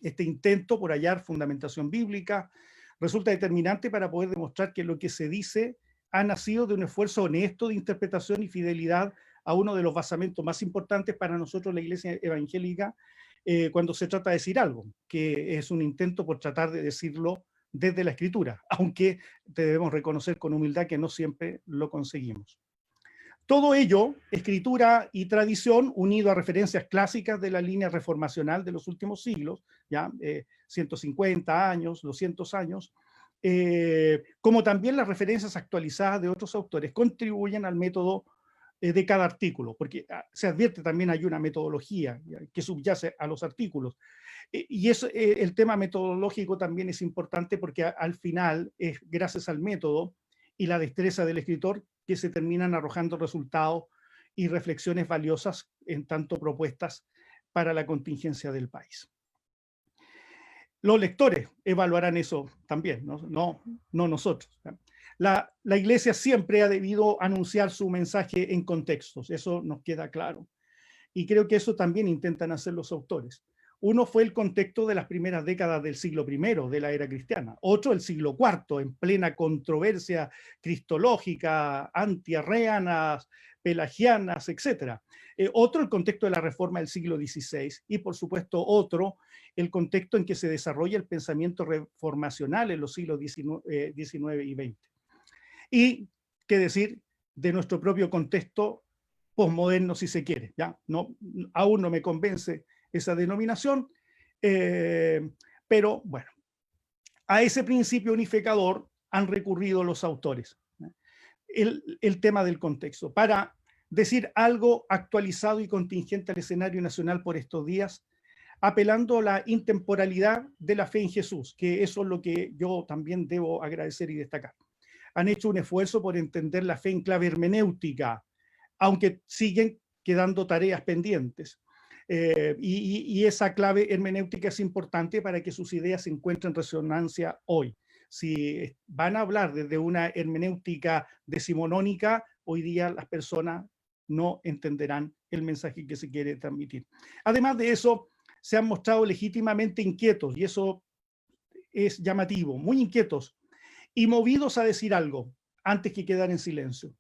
Este intento por hallar fundamentación bíblica resulta determinante para poder demostrar que lo que se dice ha nacido de un esfuerzo honesto de interpretación y fidelidad a uno de los basamentos más importantes para nosotros, la Iglesia evangélica, cuando se trata de decir algo, que es un intento por tratar de decirlo desde la Escritura, aunque debemos reconocer con humildad que no siempre lo conseguimos. Todo ello, escritura y tradición, unido a referencias clásicas de la línea reformacional de los últimos siglos, ya 150 años, 200 años, como también las referencias actualizadas de otros autores, contribuyen al método de cada artículo, porque se advierte también hay una metodología que subyace a los artículos. Y eso, el tema metodológico también es importante porque al final es gracias al método y la destreza del escritor que se terminan arrojando resultados y reflexiones valiosas en tanto propuestas para la contingencia del país. Los lectores evaluarán eso también, no nosotros. La Iglesia siempre ha debido anunciar su mensaje en contextos, eso nos queda claro. Y creo que eso también intentan hacer los autores. Uno fue el contexto de las primeras décadas del siglo I de la era cristiana, otro el siglo IV, en plena controversia cristológica, antiarreanas, pelagianas, etc. Otro el contexto de la reforma del siglo XVI y por supuesto otro el contexto en que se desarrolla el pensamiento reformacional en los siglos XIX y XX. Y qué decir de nuestro propio contexto posmoderno, si se quiere, ¿ya? Aún no me convence esa denominación, pero bueno, a ese principio unificador han recurrido los autores. El tema del contexto, para decir algo actualizado y contingente al escenario nacional por estos días, apelando a la intemporalidad de la fe en Jesús, que eso es lo que yo también debo agradecer y destacar. Han hecho un esfuerzo por entender la fe en clave hermenéutica, aunque siguen quedando tareas pendientes. Y esa clave hermenéutica es importante para que sus ideas se encuentren resonancia hoy. Si van a hablar desde una hermenéutica decimonónica, hoy día las personas no entenderán el mensaje que se quiere transmitir. Además de eso, se han mostrado legítimamente inquietos, y eso es llamativo, muy inquietos, y movidos a decir algo antes que quedar en silencio.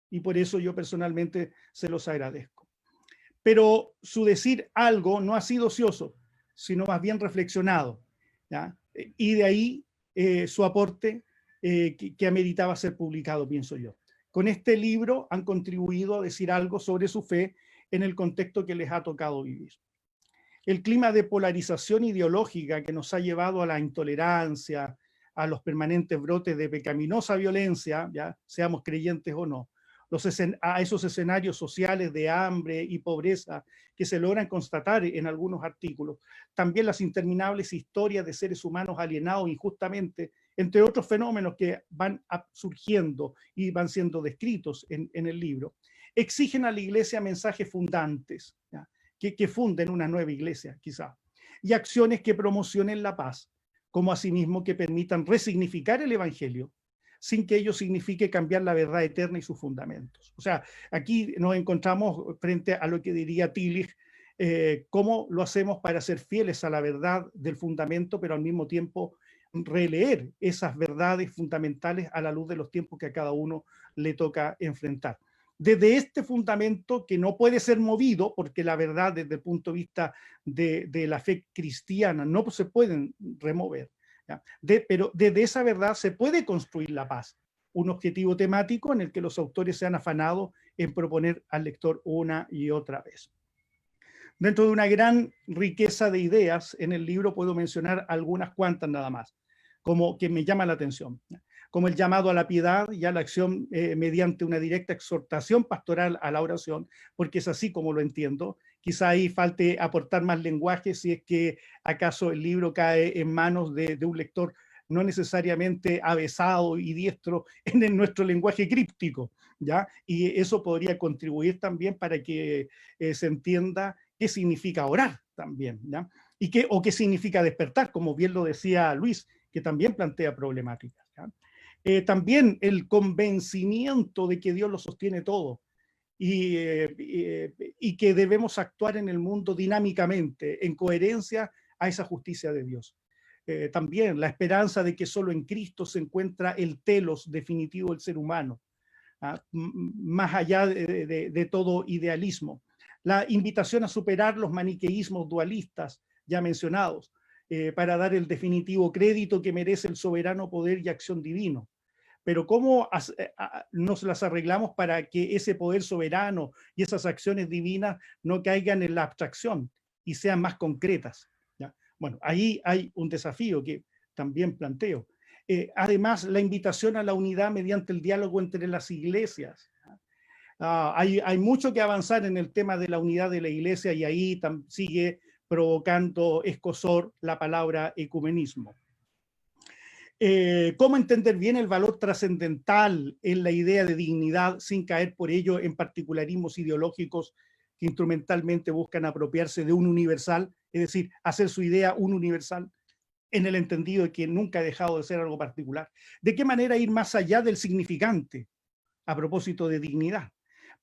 Y por eso yo personalmente se los agradezco. Pero su decir algo no ha sido ocioso, sino más bien reflexionado, ¿ya? Y de ahí su aporte que ameritaba ser publicado, pienso yo. Con este libro han contribuido a decir algo sobre su fe en el contexto que les ha tocado vivir. El clima de polarización ideológica que nos ha llevado a la intolerancia, a los permanentes brotes de pecaminosa violencia, ya seamos creyentes o no, a esos escenarios sociales de hambre y pobreza que se logran constatar en algunos artículos. También las interminables historias de seres humanos alienados injustamente, entre otros fenómenos que van surgiendo y van siendo descritos en el libro, exigen a la iglesia mensajes fundantes, que funden una nueva iglesia, quizá, y acciones que promocionen la paz, como asimismo que permitan resignificar el evangelio, sin que ello signifique cambiar la verdad eterna y sus fundamentos. O sea, aquí nos encontramos frente a lo que diría Tillich, cómo lo hacemos para ser fieles a la verdad del fundamento, pero al mismo tiempo releer esas verdades fundamentales a la luz de los tiempos que a cada uno le toca enfrentar. Desde este fundamento que no puede ser movido, porque la verdad desde el punto de vista de la fe cristiana no se pueden remover, pero desde esa verdad se puede construir la paz, un objetivo temático en el que los autores se han afanado en proponer al lector una y otra vez. Dentro de una gran riqueza de ideas en el libro puedo mencionar algunas cuantas nada más, como que me llama la atención, como el llamado a la piedad y a la acción mediante una directa exhortación pastoral a la oración, porque es así como lo entiendo. Quizá ahí falte aportar más lenguaje si es que acaso el libro cae en manos de un lector no necesariamente avesado y diestro en nuestro lenguaje críptico, ¿ya? Y eso podría contribuir también para que se entienda qué significa orar también, ¿ya? O qué significa despertar, como bien lo decía Luis, que también plantea problemáticas, ¿ya? También el convencimiento de que Dios lo sostiene todo y que debemos actuar en el mundo dinámicamente, en coherencia a esa justicia de Dios. También la esperanza de que solo en Cristo se encuentra el telos definitivo del ser humano, más allá de todo idealismo. La invitación a superar los maniqueísmos dualistas ya mencionados, para dar el definitivo crédito que merece el soberano poder y acción divino. Pero ¿cómo nos las arreglamos para que ese poder soberano y esas acciones divinas no caigan en la abstracción y sean más concretas? ¿Ya? Bueno, ahí hay un desafío que también planteo. Además, la invitación a la unidad mediante el diálogo entre las iglesias. Hay mucho que avanzar en el tema de la unidad de la iglesia y ahí sigue provocando escozor la palabra ecumenismo. Cómo entender bien el valor trascendental en la idea de dignidad sin caer por ello en particularismos ideológicos que instrumentalmente buscan apropiarse de un universal, es decir, hacer su idea un universal en el entendido de que nunca ha dejado de ser algo particular. ¿De qué manera ir más allá del significante a propósito de dignidad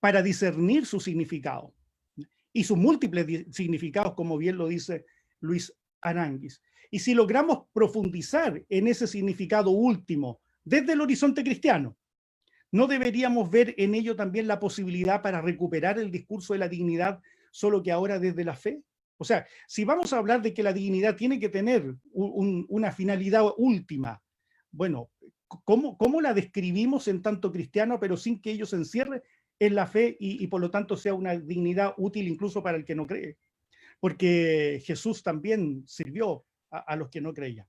para discernir su significado y sus múltiples significados, como bien lo dice Luis Aranguis? Y si logramos profundizar en ese significado último desde el horizonte cristiano, ¿no deberíamos ver en ello también la posibilidad para recuperar el discurso de la dignidad, solo que ahora desde la fe? O sea, si vamos a hablar de que la dignidad tiene que tener una finalidad última, bueno, ¿cómo la describimos en tanto cristiano, pero sin que ello se encierre en la fe y por lo tanto sea una dignidad útil incluso para el que no cree? Porque Jesús también sirvió a los que no creían.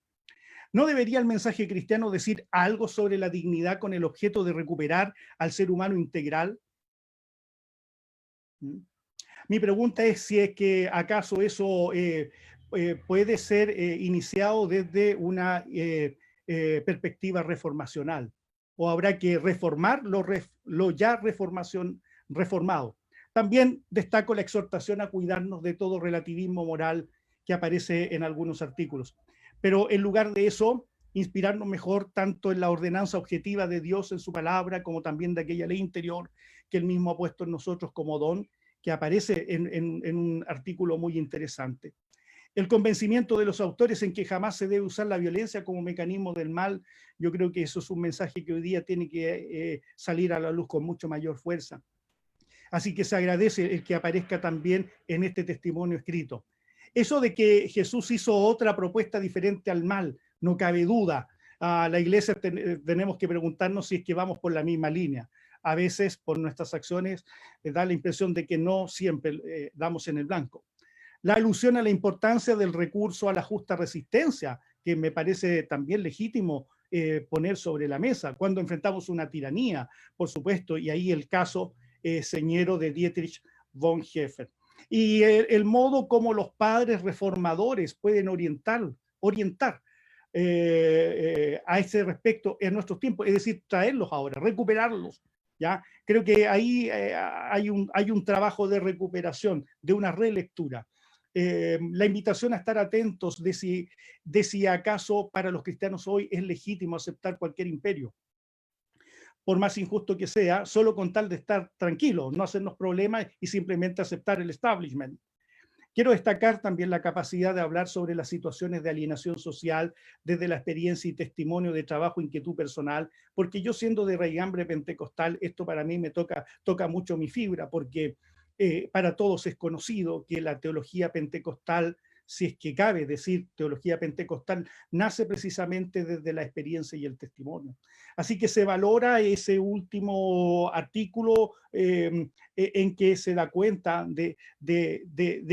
¿No debería el mensaje cristiano decir algo sobre la dignidad con el objeto de recuperar al ser humano integral? Mi pregunta es si es que acaso eso puede ser iniciado desde una perspectiva reformacional, o habrá que reformar lo ya reformado. También destaco la exhortación a cuidarnos de todo relativismo moral que aparece en algunos artículos. Pero en lugar de eso, inspirarnos mejor tanto en la ordenanza objetiva de Dios en su palabra, como también de aquella ley interior que él mismo ha puesto en nosotros como don, que aparece en un artículo muy interesante. El convencimiento de los autores en que jamás se debe usar la violencia como mecanismo del mal, yo creo que eso es un mensaje que hoy día tiene que salir a la luz con mucho mayor fuerza. Así que se agradece el que aparezca también en este testimonio escrito. Eso de que Jesús hizo otra propuesta diferente al mal, no cabe duda. A la iglesia tenemos que preguntarnos si es que vamos por la misma línea. A veces, por nuestras acciones, da la impresión de que no siempre damos en el blanco. La alusión a la importancia del recurso a la justa resistencia, que me parece también legítimo poner sobre la mesa, cuando enfrentamos una tiranía, por supuesto, y ahí el caso señero de Dietrich Bonhoeffer. Y el modo como los padres reformadores pueden orientar a ese respecto en nuestros tiempos, es decir, traerlos ahora, recuperarlos. ¿Ya? Creo que ahí hay un trabajo de recuperación, de una relectura. La invitación a estar atentos de si acaso para los cristianos hoy es legítimo aceptar cualquier imperio, por más injusto que sea, solo con tal de estar tranquilos, no hacernos problemas y simplemente aceptar el establishment. Quiero destacar también la capacidad de hablar sobre las situaciones de alienación social desde la experiencia y testimonio de trabajo, inquietud personal, porque yo siendo de raigambre pentecostal, esto para mí me toca mucho mi fibra, porque para todos es conocido que la teología pentecostal, si es que cabe decir teología pentecostal, nace precisamente desde la experiencia y el testimonio. Así que se valora ese último artículo en que se da cuenta de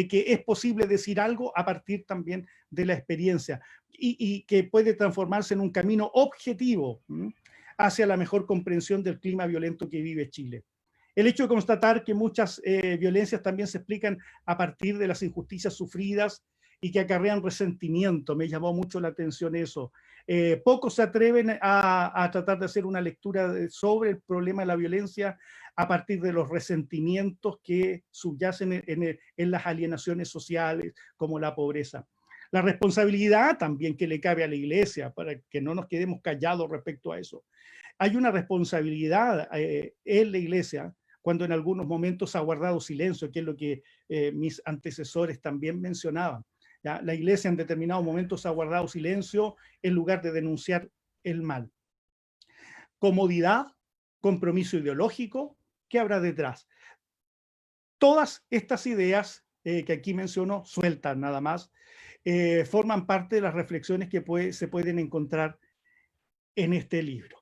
que es posible decir algo a partir también de la experiencia y que puede transformarse en un camino objetivo hacia la mejor comprensión del clima violento que vive Chile. El hecho de constatar que muchas violencias también se explican a partir de las injusticias sufridas y que acarrean resentimiento, me llamó mucho la atención eso. Pocos se atreven a tratar de hacer una lectura sobre el problema de la violencia a partir de los resentimientos que subyacen en las alienaciones sociales, como la pobreza. La responsabilidad también que le cabe a la Iglesia, para que no nos quedemos callados respecto a eso. Hay una responsabilidad en la Iglesia cuando en algunos momentos ha guardado silencio, que es lo que mis antecesores también mencionaban. ¿Ya? La Iglesia en determinados momentos ha guardado silencio en lugar de denunciar el mal. Comodidad, compromiso ideológico, ¿qué habrá detrás? Todas estas ideas que aquí menciono, sueltas nada más, forman parte de las reflexiones que se pueden encontrar en este libro.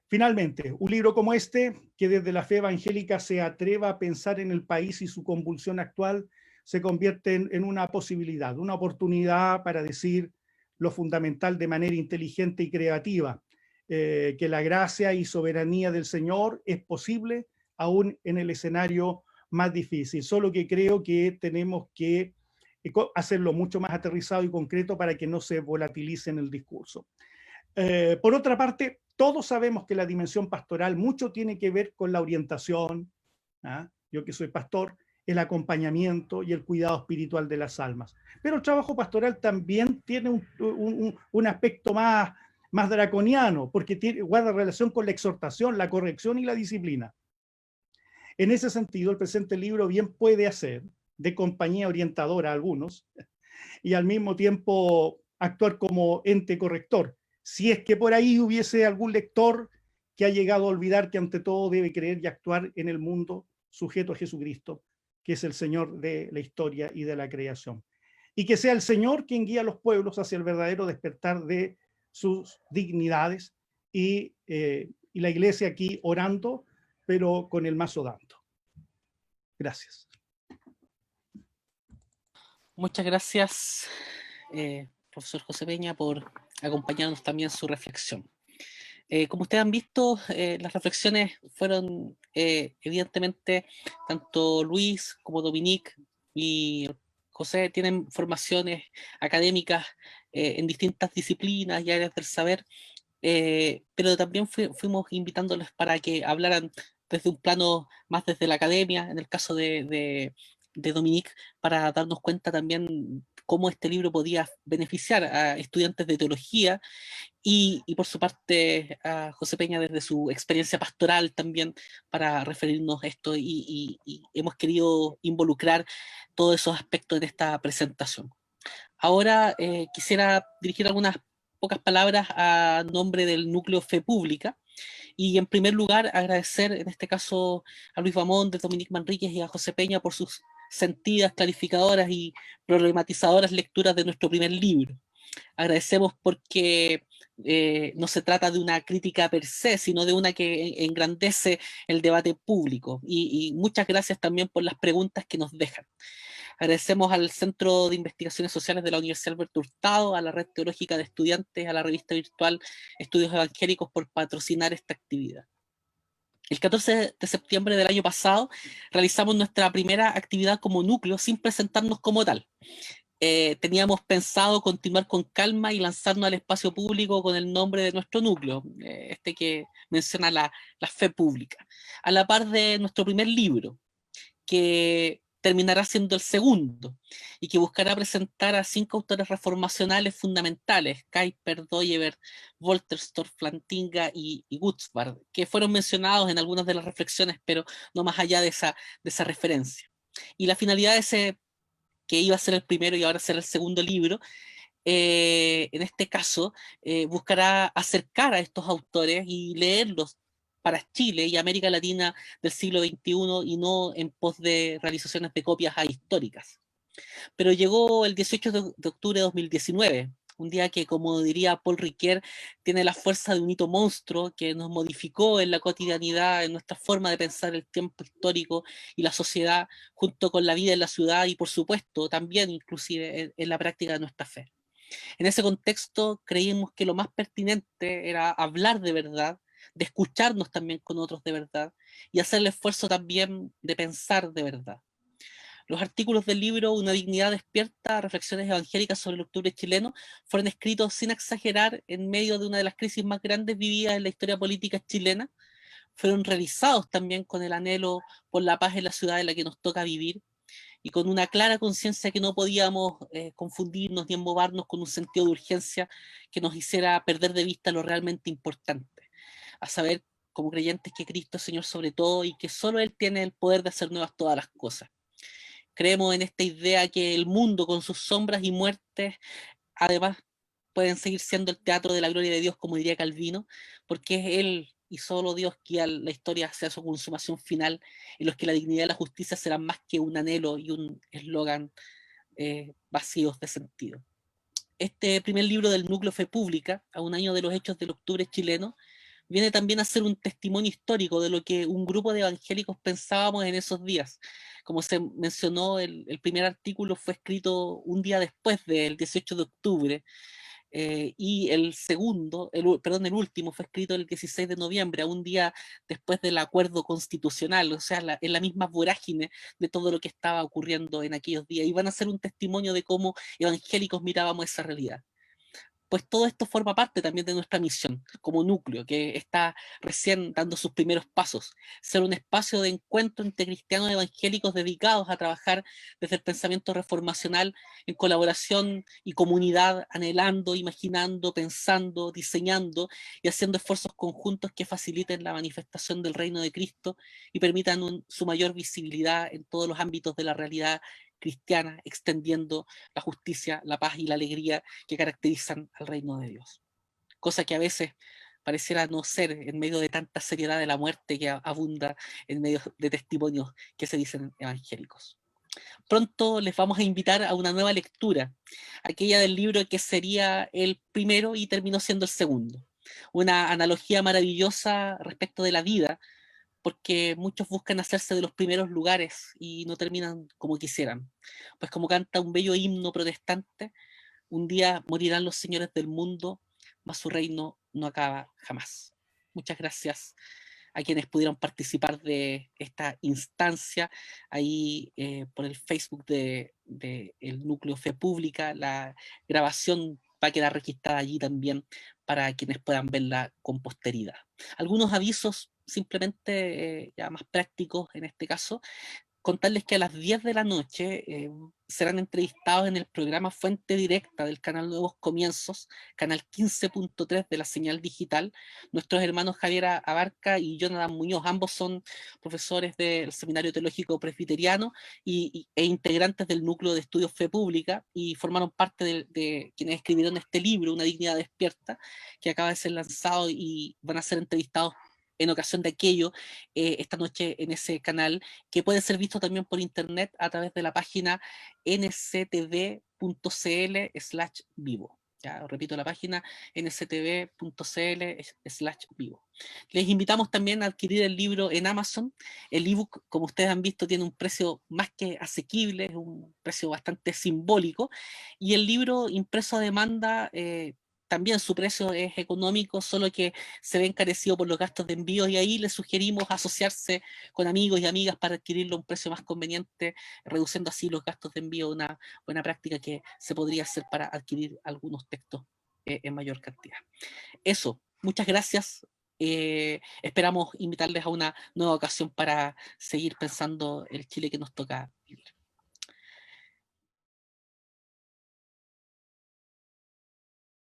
Finalmente, un libro como este, que desde la fe evangélica se atreva a pensar en el país y su convulsión actual, se convierte en una posibilidad, una oportunidad para decir lo fundamental de manera inteligente y creativa, que la gracia y soberanía del Señor es posible aún en el escenario más difícil. Solo que creo que tenemos que hacerlo mucho más aterrizado y concreto para que no se volatilice en el discurso. Por otra parte, todos sabemos que la dimensión pastoral mucho tiene que ver con la orientación, yo que soy pastor, el acompañamiento y el cuidado espiritual de las almas. Pero el trabajo pastoral también tiene un aspecto más draconiano, porque guarda relación con la exhortación, la corrección y la disciplina. En ese sentido, el presente libro bien puede hacer de compañía orientadora a algunos y al mismo tiempo actuar como ente corrector, si es que por ahí hubiese algún lector que ha llegado a olvidar que ante todo debe creer y actuar en el mundo sujeto a Jesucristo, que es el Señor de la historia y de la creación. Y que sea el Señor quien guía a los pueblos hacia el verdadero despertar de sus dignidades y la Iglesia aquí orando, pero con el mazo dando. Gracias. Muchas gracias, profesor José Peña, por acompañarnos también en su reflexión. Como ustedes han visto, las reflexiones fueron evidentemente, tanto Luis como Dominique y José tienen formaciones académicas en distintas disciplinas y áreas del saber, pero también fuimos invitándoles para que hablaran desde un plano más desde la academia, en el caso de Dominique, para darnos cuenta también cómo este libro podía beneficiar a estudiantes de teología y por su parte a José Peña desde su experiencia pastoral también para referirnos a esto y hemos querido involucrar todos esos aspectos en esta presentación. Ahora quisiera dirigir algunas pocas palabras a nombre del Núcleo Fe Pública y en primer lugar agradecer en este caso a Luis Bamón, de Dominique Manríquez y a José Peña por sus sentidas, clarificadoras y problematizadoras lecturas de nuestro primer libro. Agradecemos porque no se trata de una crítica per se, sino de una que engrandece el debate público y muchas gracias también por las preguntas que nos dejan. Agradecemos al Centro de Investigaciones Sociales de la Universidad Alberto Hurtado, a la Red Teológica de Estudiantes, a la revista virtual Estudios Evangélicos por patrocinar esta actividad. El 14 de septiembre del año pasado realizamos nuestra primera actividad como núcleo sin presentarnos como tal. Teníamos pensado continuar con calma y lanzarnos al espacio público con el nombre de nuestro núcleo, este que menciona la fe pública, a la par de nuestro primer libro, que terminará siendo el segundo, y que buscará presentar a 5 autores reformacionales fundamentales, Kuyper, Dooyeweerd, Wolterstorff, Plantinga y Gutzbard, que fueron mencionados en algunas de las reflexiones, pero no más allá de esa referencia. Y la finalidad de ese, que iba a ser el primero y ahora será el segundo libro, en este caso, buscará acercar a estos autores y leerlos para Chile y América Latina del siglo XXI y no en pos de realizaciones de copias ahistóricas. Pero llegó el 18 de octubre de 2019, un día que, como diría Paul Ricoeur, tiene la fuerza de un hito monstruo que nos modificó en la cotidianidad, en nuestra forma de pensar el tiempo histórico y la sociedad, junto con la vida en la ciudad y, por supuesto, también inclusive en la práctica de nuestra fe. En ese contexto creímos que lo más pertinente era hablar de verdad, de escucharnos también con otros de verdad y hacer el esfuerzo también de pensar de verdad. Los artículos del libro Una dignidad despierta, reflexiones evangélicas sobre el octubre chileno, fueron escritos sin exagerar en medio de una de las crisis más grandes vividas en la historia política chilena. Fueron realizados también con el anhelo por la paz en la ciudad en la que nos toca vivir, y con una clara conciencia que no podíamos confundirnos ni embobarnos con un sentido de urgencia que nos hiciera perder de vista lo realmente importante, a saber, como creyentes, que Cristo es Señor sobre todo y que solo Él tiene el poder de hacer nuevas todas las cosas. Creemos en esta idea que el mundo, con sus sombras y muertes, además pueden seguir siendo el teatro de la gloria de Dios, como diría Calvino, porque es Él y solo Dios guía la historia hacia su consumación final, en los que la dignidad y la justicia serán más que un anhelo y un eslogan vacíos de sentido. Este primer libro del Núcleo Fe Pública, a un año de los hechos del octubre chileno, viene también a ser un testimonio histórico de lo que un grupo de evangélicos pensábamos en esos días. Como se mencionó, el primer artículo fue escrito un día después del 18 de octubre, y el segundo, el último fue escrito el 16 de noviembre, a un día después del acuerdo constitucional, o sea, en la misma vorágine de todo lo que estaba ocurriendo en aquellos días. Y van a ser un testimonio de cómo evangélicos mirábamos esa realidad. Pues todo esto forma parte también de nuestra misión como núcleo, que está recién dando sus primeros pasos, ser un espacio de encuentro entre cristianos evangélicos dedicados a trabajar desde el pensamiento reformacional en colaboración y comunidad, anhelando, imaginando, pensando, diseñando y haciendo esfuerzos conjuntos que faciliten la manifestación del reino de Cristo y permitan su mayor visibilidad en todos los ámbitos de la realidad cristiana, extendiendo la justicia, la paz y la alegría que caracterizan al reino de Dios. Cosa que a veces pareciera no ser en medio de tanta seriedad de la muerte que abunda en medio de testimonios que se dicen evangélicos. Pronto les vamos a invitar a una nueva lectura, aquella del libro que sería el primero y terminó siendo el segundo. Una analogía maravillosa respecto de la vida, porque muchos buscan hacerse de los primeros lugares y no terminan como quisieran. Pues como canta un bello himno protestante, un día morirán los señores del mundo, mas su reino no acaba jamás. Muchas gracias a quienes pudieron participar de esta instancia ahí por el Facebook de el Núcleo Fe Pública. La grabación va a quedar registrada allí también para quienes puedan verla con posteridad. Algunos avisos simplemente ya más prácticos en este caso. Contarles que a las 10 de la noche serán entrevistados en el programa Fuente Directa del canal Nuevos Comienzos, canal 15.3 de la señal digital, nuestros hermanos Javier Abarca y Jonathan Muñoz. Ambos son profesores del Seminario Teológico Presbiteriano e integrantes del Núcleo de Estudios Fe Pública, y formaron parte de quienes escribieron este libro, Una dignidad despierta, que acaba de ser lanzado, y van a ser entrevistados en ocasión de aquello esta noche en ese canal, que puede ser visto también por internet a través de la página nctv.cl/vivo. Ya, repito la página, nstv.cl/vivo. Les invitamos también a adquirir el libro en Amazon. El ebook, como ustedes han visto, tiene un precio más que asequible, es un precio bastante simbólico. Y el libro impreso a demanda, también su precio es económico, solo que se ve encarecido por los gastos de envío, y ahí les sugerimos asociarse con amigos y amigas para adquirirlo a un precio más conveniente, reduciendo así los gastos de envío, una buena práctica que se podría hacer para adquirir algunos textos en mayor cantidad. Eso, muchas gracias. Esperamos invitarles a una nueva ocasión para seguir pensando el Chile que nos toca vivir.